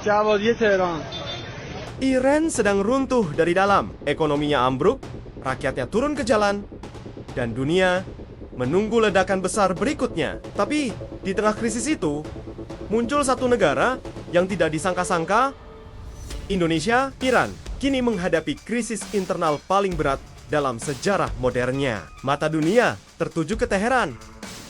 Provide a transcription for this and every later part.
شهبازی تهران. Iran sedang runtuh dari dalam, ekonominya ambruk, rakyatnya turun ke jalan, dan dunia menunggu ledakan besar berikutnya. Tapi di tengah krisis itu, muncul satu negara yang tidak disangka-sangka, Indonesia. Iran kini menghadapi krisis internal paling berat dalam sejarah modernnya. Mata dunia tertuju ke Teheran,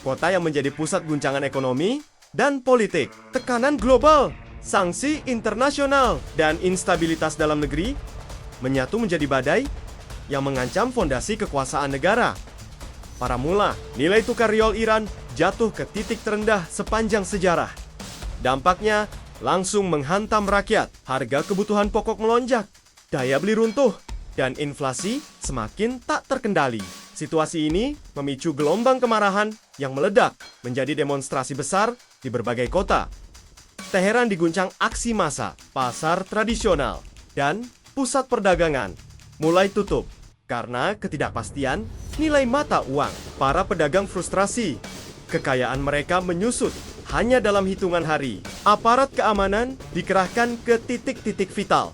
kota yang menjadi pusat guncangan ekonomi dan politik. Tekanan global, sanksi internasional, dan instabilitas dalam negeri menyatu menjadi badai yang mengancam fondasi kekuasaan negara. Para mula, nilai tukar rial Iran jatuh ke titik terendah sepanjang sejarah. Dampaknya langsung menghantam rakyat, harga kebutuhan pokok melonjak, daya beli runtuh, dan inflasi semakin tak terkendali. Situasi ini memicu gelombang kemarahan yang meledak menjadi demonstrasi besar di berbagai kota. Teheran diguncang aksi massa, pasar tradisional, dan pusat perdagangan mulai tutup karena ketidakpastian nilai mata uang. Para pedagang frustrasi, kekayaan mereka menyusut hanya dalam hitungan hari. Aparat keamanan dikerahkan ke titik-titik vital,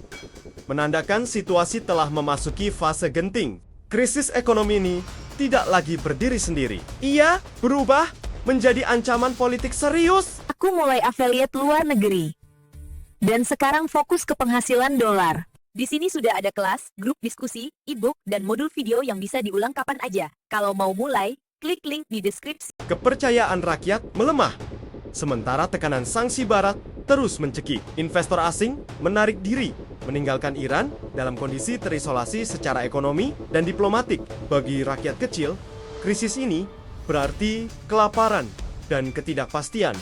menandakan situasi telah memasuki fase genting. Krisis ekonomi ini tidak lagi berdiri sendiri. Ia berubah menjadi ancaman politik serius. Aku mulai affiliate luar negeri. Dan sekarang fokus ke penghasilan dolar. Di sini sudah ada kelas, grup diskusi, e-book, dan modul video yang bisa diulang kapan aja. Kalau mau mulai, klik link di deskripsi. Kepercayaan rakyat melemah, sementara tekanan sanksi barat terus mencekik. Investor asing menarik diri, meninggalkan Iran dalam kondisi terisolasi secara ekonomi dan diplomatik. Bagi rakyat kecil, krisis ini berarti kelaparan dan ketidakpastian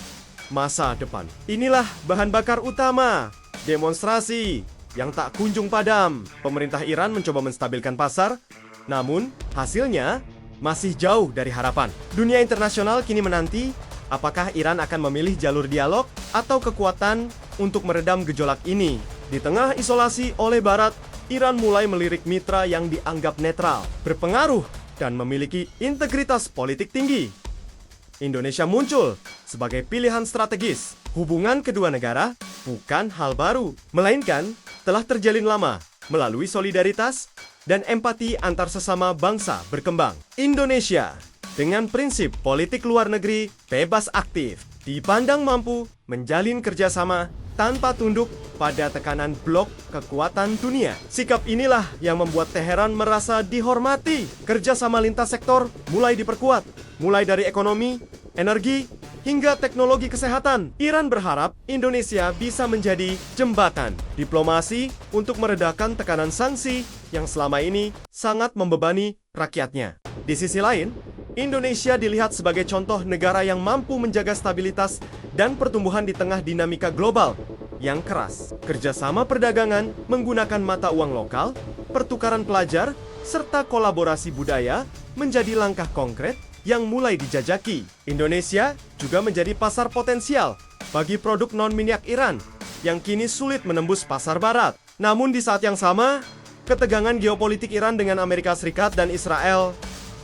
masa depan. Inilah bahan bakar utama demonstrasi yang tak kunjung padam. Pemerintah Iran mencoba menstabilkan pasar, namun hasilnya masih jauh dari harapan. Dunia internasional kini menanti apakah Iran akan memilih jalur dialog atau kekuatan untuk meredam gejolak ini. Di tengah isolasi oleh Barat, Iran mulai melirik mitra yang dianggap netral, berpengaruh, dan memiliki integritas politik tinggi. Indonesia muncul sebagai pilihan strategis. Hubungan kedua negara bukan hal baru, melainkan telah terjalin lama melalui solidaritas dan empati antar sesama bangsa berkembang. Indonesia dengan prinsip politik luar negeri bebas aktif dipandang mampu menjalin kerjasama tanpa tunduk pada tekanan blok kekuatan dunia. Sikap inilah yang membuat Teheran merasa dihormati. Kerjasama lintas sektor mulai diperkuat, mulai dari ekonomi, energi, hingga teknologi kesehatan. Iran berharap Indonesia bisa menjadi jembatan diplomasi untuk meredakan tekanan sanksi yang selama ini sangat membebani rakyatnya. Di sisi lain, Indonesia dilihat sebagai contoh negara yang mampu menjaga stabilitas dan pertumbuhan di tengah dinamika global yang keras. Kerjasama perdagangan menggunakan mata uang lokal, pertukaran pelajar, serta kolaborasi budaya menjadi langkah konkret yang mulai dijajaki. Indonesia juga menjadi pasar potensial bagi produk non-minyak Iran yang kini sulit menembus pasar barat. Namun di saat yang sama, ketegangan geopolitik Iran dengan Amerika Serikat dan Israel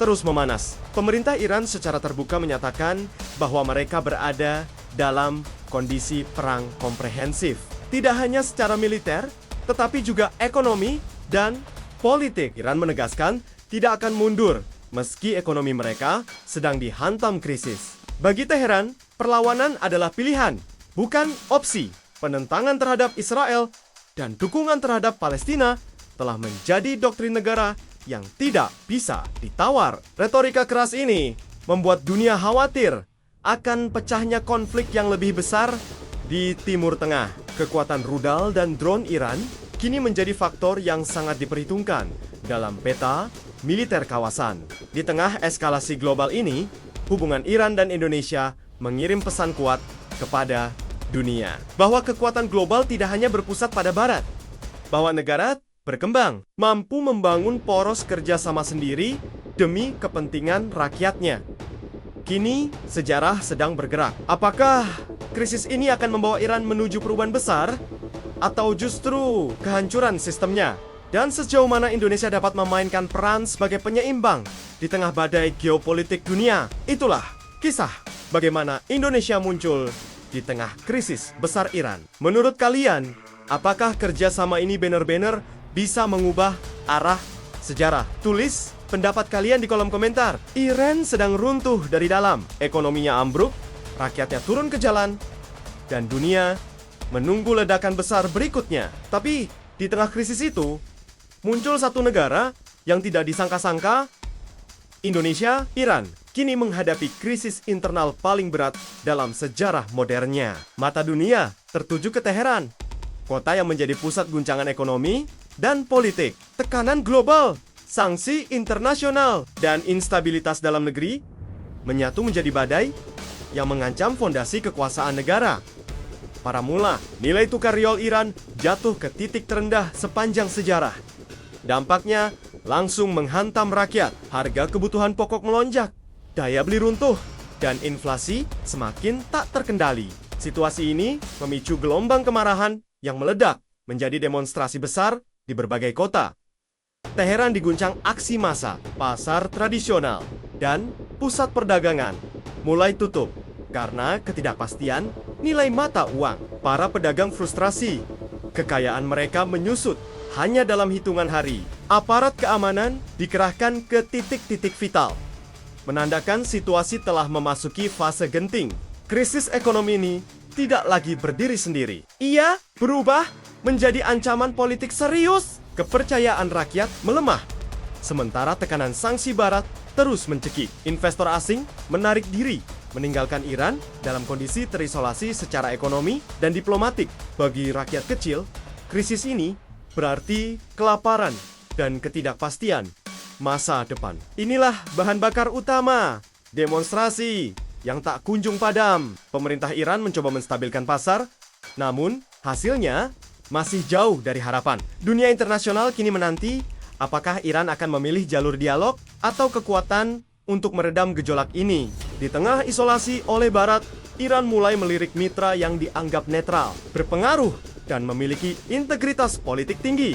terus memanas. Pemerintah Iran secara terbuka menyatakan bahwa mereka berada dalam kondisi perang komprehensif. Tidak hanya secara militer, tetapi juga ekonomi dan politik. Iran menegaskan tidak akan mundur meski ekonomi mereka sedang dihantam krisis. Bagi Teheran, perlawanan adalah pilihan, bukan opsi. Penentangan terhadap Israel dan dukungan terhadap Palestina telah menjadi doktrin negara yang tidak bisa ditawar. Retorika keras ini membuat dunia khawatir akan pecahnya konflik yang lebih besar di Timur Tengah. Kekuatan rudal dan drone Iran kini menjadi faktor yang sangat diperhitungkan dalam peta militer kawasan. Di tengah eskalasi global ini, hubungan Iran dan Indonesia mengirim pesan kuat kepada dunia bahwa kekuatan global tidak hanya berpusat pada Barat, bahwa negara berkembang mampu membangun poros kerjasama sendiri demi kepentingan rakyatnya. Kini sejarah sedang bergerak. Apakah krisis ini akan membawa Iran menuju perubahan besar atau justru kehancuran sistemnya? Dan sejauh mana Indonesia dapat memainkan peran sebagai penyeimbang di tengah badai geopolitik dunia? Itulah kisah bagaimana Indonesia muncul di tengah krisis besar Iran. Menurut kalian, apakah kerjasama ini benar-benar bisa mengubah arah sejarah? Tulis pendapat kalian di kolom komentar. Iran sedang runtuh dari dalam, ekonominya ambruk, rakyatnya turun ke jalan, dan dunia menunggu ledakan besar berikutnya. Tapi di tengah krisis itu, muncul satu negara yang tidak disangka-sangka, Indonesia, Iran, kini menghadapi krisis internal paling berat dalam sejarah modernnya. Mata dunia tertuju ke Teheran, kota yang menjadi pusat guncangan ekonomi dan politik. Tekanan global, sanksi internasional, dan instabilitas dalam negeri menyatu menjadi badai yang mengancam fondasi kekuasaan negara. Para mula, nilai tukar rial Iran jatuh ke titik terendah sepanjang sejarah. Dampaknya langsung menghantam rakyat, harga kebutuhan pokok melonjak, daya beli runtuh, dan inflasi semakin tak terkendali. Situasi ini memicu gelombang kemarahan yang meledak menjadi demonstrasi besar di berbagai kota. Teheran diguncang aksi massa, pasar tradisional, dan pusat perdagangan mulai tutup karena ketidakpastian nilai mata uang. Para pedagang frustrasi, kekayaan mereka menyusut hanya dalam hitungan hari. Aparat keamanan dikerahkan ke titik-titik vital, menandakan situasi telah memasuki fase genting. Krisis ekonomi ini tidak lagi berdiri sendiri. Ia berubah menjadi ancaman politik serius. Kepercayaan rakyat melemah, sementara tekanan sanksi barat terus mencekik. Investor asing menarik diri, meninggalkan Iran dalam kondisi terisolasi secara ekonomi dan diplomatik. Bagi rakyat kecil, krisis ini berarti kelaparan dan ketidakpastian masa depan. Inilah bahan bakar utama demonstrasi yang tak kunjung padam. Pemerintah Iran mencoba menstabilkan pasar, namun hasilnya masih jauh dari harapan. Dunia internasional kini menanti apakah Iran akan memilih jalur dialog atau kekuatan untuk meredam gejolak ini. Di tengah isolasi oleh Barat, Iran mulai melirik mitra yang dianggap netral, berpengaruh, dan memiliki integritas politik tinggi.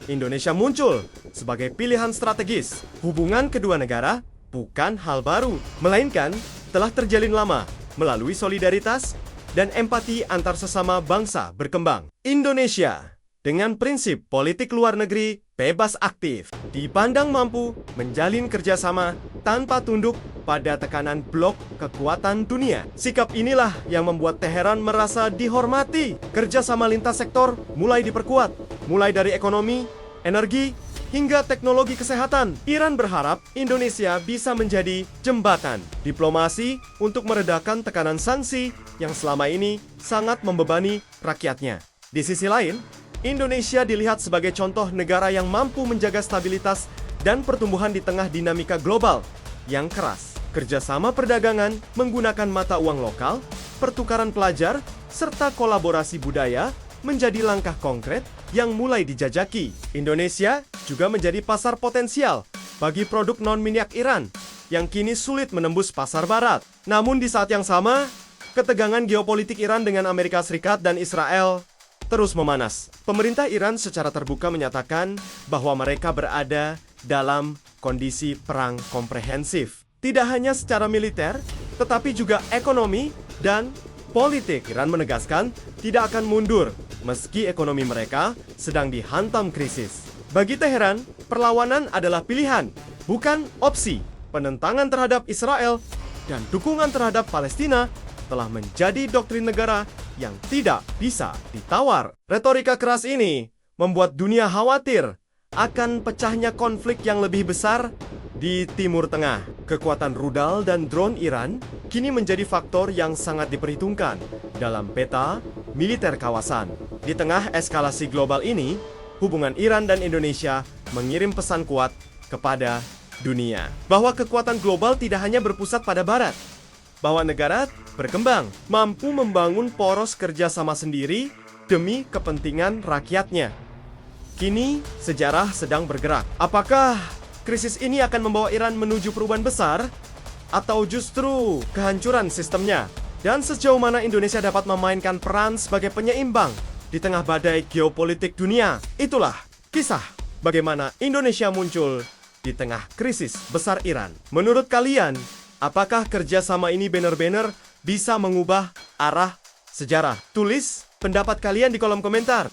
Indonesia muncul sebagai pilihan strategis. Hubungan kedua negara bukan hal baru, melainkan telah terjalin lama melalui solidaritas dan empati antar sesama bangsa berkembang. Indonesia dengan prinsip politik luar negeri bebas aktif dipandang mampu menjalin kerjasama tanpa tunduk pada tekanan blok kekuatan dunia. Sikap inilah yang membuat Teheran merasa dihormati. Kerjasama lintas sektor mulai diperkuat, mulai dari ekonomi, energi, hingga teknologi kesehatan. Iran berharap Indonesia bisa menjadi jembatan diplomasi untuk meredakan tekanan sanksi yang selama ini sangat membebani rakyatnya. Di sisi lain, Indonesia dilihat sebagai contoh negara yang mampu menjaga stabilitas dan pertumbuhan di tengah dinamika global yang keras. Kerjasama perdagangan menggunakan mata uang lokal, pertukaran pelajar, serta kolaborasi budaya menjadi langkah konkret yang mulai dijajaki. Indonesia juga menjadi pasar potensial bagi produk non-minyak Iran yang kini sulit menembus pasar barat. Namun di saat yang sama, ketegangan geopolitik Iran dengan Amerika Serikat dan Israel terus memanas. Pemerintah Iran secara terbuka menyatakan bahwa mereka berada dalam kondisi perang komprehensif. Tidak hanya secara militer, tetapi juga ekonomi dan politik. Iran menegaskan tidak akan mundur meski ekonomi mereka sedang dihantam krisis. Bagi Teheran, perlawanan adalah pilihan, bukan opsi. Penentangan terhadap Israel dan dukungan terhadap Palestina telah menjadi doktrin negara yang tidak bisa ditawar. Retorika keras ini membuat dunia khawatir akan pecahnya konflik yang lebih besar di Timur Tengah. Kekuatan rudal dan drone Iran kini menjadi faktor yang sangat diperhitungkan dalam peta militer kawasan. Di tengah eskalasi global ini, hubungan Iran dan Indonesia mengirim pesan kuat kepada dunia bahwa kekuatan global tidak hanya berpusat pada Barat, bahwa negara berkembang mampu membangun poros kerjasama sendiri demi kepentingan rakyatnya. Kini sejarah sedang bergerak. Apakah krisis ini akan membawa Iran menuju perubahan besar atau justru kehancuran sistemnya? Dan sejauh mana Indonesia dapat memainkan peran sebagai penyeimbang di tengah badai geopolitik dunia? Itulah kisah bagaimana Indonesia muncul di tengah krisis besar Iran. Menurut kalian, apakah kerjasama ini benar-benar bisa mengubah arah sejarah. Tulis pendapat kalian di kolom komentar.